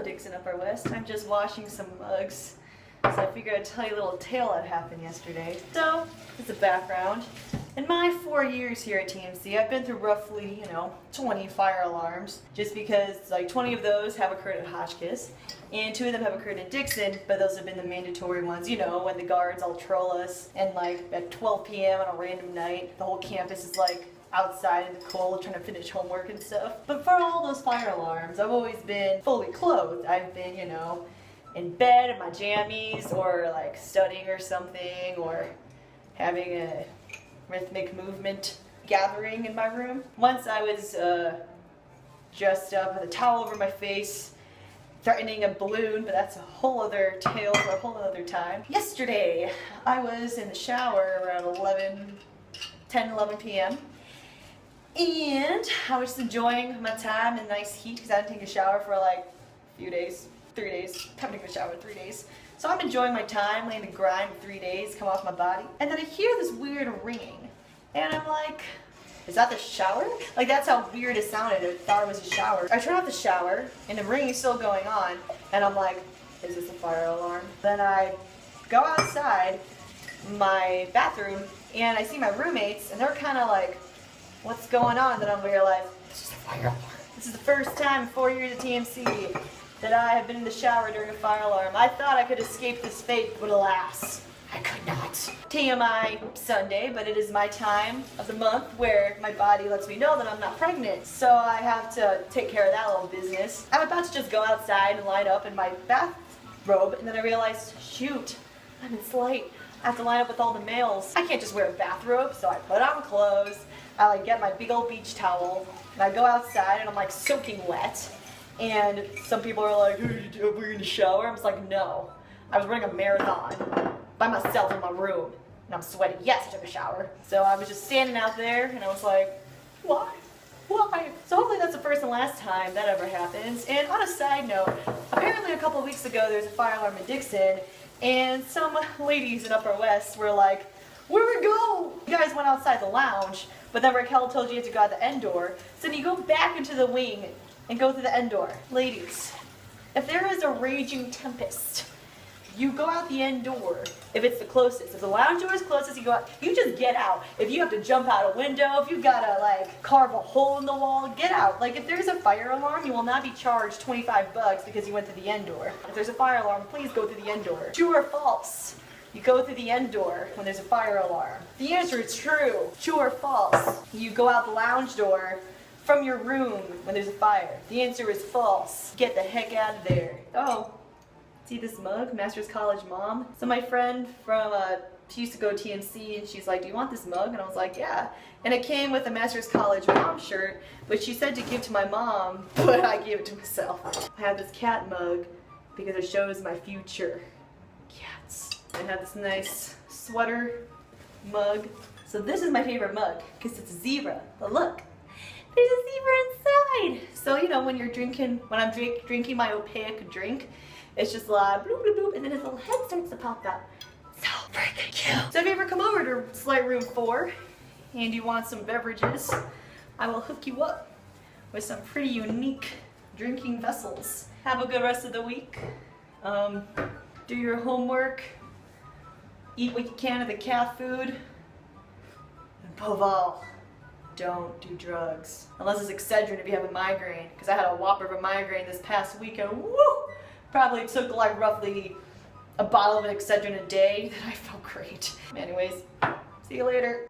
Dixon Upper West. I'm just washing some mugs. So I figured I'd tell you a little tale that happened yesterday. So, as a background, in my 4 years here at TMC, I've been through roughly, 20 fire alarms. Just because, 20 of those have occurred at Hotchkiss, and 2 of them have occurred in Dixon, but those have been the mandatory ones, when the guards all troll us, and at 12 p.m. on a random night, the whole campus is outside in the cold trying to finish homework and stuff. But for all those fire alarms, I've always been fully clothed. I've been, in bed in my jammies, or studying or something, or having a rhythmic movement gathering in my room. Once I was dressed up with a towel over my face, threatening a balloon, but that's a whole other tale for a whole other time. Yesterday, I was in the shower around 10, 11 p.m. And I was just enjoying my time in nice heat because I didn't take a shower for a few days, 3 days. Haven't taken a shower in 3 days. So I'm enjoying my time, laying the grime for 3 days, come off my body. And then I hear this weird ringing. And I'm like, is that the shower? That's how weird it sounded. I thought it was a shower. I turn off the shower and the ringing's still going on. And I'm like, is this a fire alarm? Then I go outside my bathroom and I see my roommates and they're kind of like, what's going on? Then I realize, this is a fire alarm. This is the first time in 4 years at TMC that I have been in the shower during a fire alarm. I thought I could escape this fate, but alas, I could not. TMI Sunday, but it is my time of the month where my body lets me know that I'm not pregnant. So I have to take care of that little business. I'm about to just go outside and line up in my bathrobe, and then I realized, shoot, it's late. I have to line up with all the males. I can't just wear a bathrobe, so I put on clothes. I get my big old beach towel, and I go outside, and I'm soaking wet. And some people are like, were you in the shower? I'm just like, no. I was running a marathon by myself in my room, and I'm sweating. Yes, I took a shower. So I was just standing out there, and I was like, why? Why? So hopefully that's the first and last time that ever happens. And on a side note, apparently a couple of weeks ago there's a fire alarm in Dixon, and some ladies in Upper West were like, where'd we go? You guys went outside the lounge, but then Raquel told you to go out the end door. So then you go back into the wing and go through the end door. Ladies, if there is a raging tempest, you go out the end door if it's the closest. If the lounge door is closest, you go out. You just get out. If you have to jump out a window, if you've got to carve a hole in the wall, get out. If there's a fire alarm, you will not be charged $25 because you went through the end door. If there's a fire alarm, please go through the end door. True or false? You go through the end door when there's a fire alarm. The answer is true. True or false? You go out the lounge door from your room when there's a fire. The answer is false. Get the heck out of there. Oh, see this mug? Master's College Mom. So my friend from, she used to go to TMC, and she's like, do you want this mug? And I was like, yeah. And it came with a Master's College Mom shirt, which she said to give to my mom, but I gave it to myself. I have this cat mug because it shows my future. Cats. I have this nice sweater mug. So this is my favorite mug because it's a zebra. But look, there's a zebra inside. So when you're drinking, when I'm drinking my opaque drink, it's just bloop, bloop, bloop, and then his little head starts to pop out. So freaking cute. So if you ever come over to Slight Room 4 and you want some beverages, I will hook you up with some pretty unique drinking vessels. Have a good rest of the week. Do your homework. Eat what you can of the cat food. And above all, don't do drugs. Unless it's Excedrin if you have a migraine. Because I had a whopper of a migraine this past weekend. Woo! Probably took roughly a bottle of an Excedrin a day. I felt great. Anyways, see you later.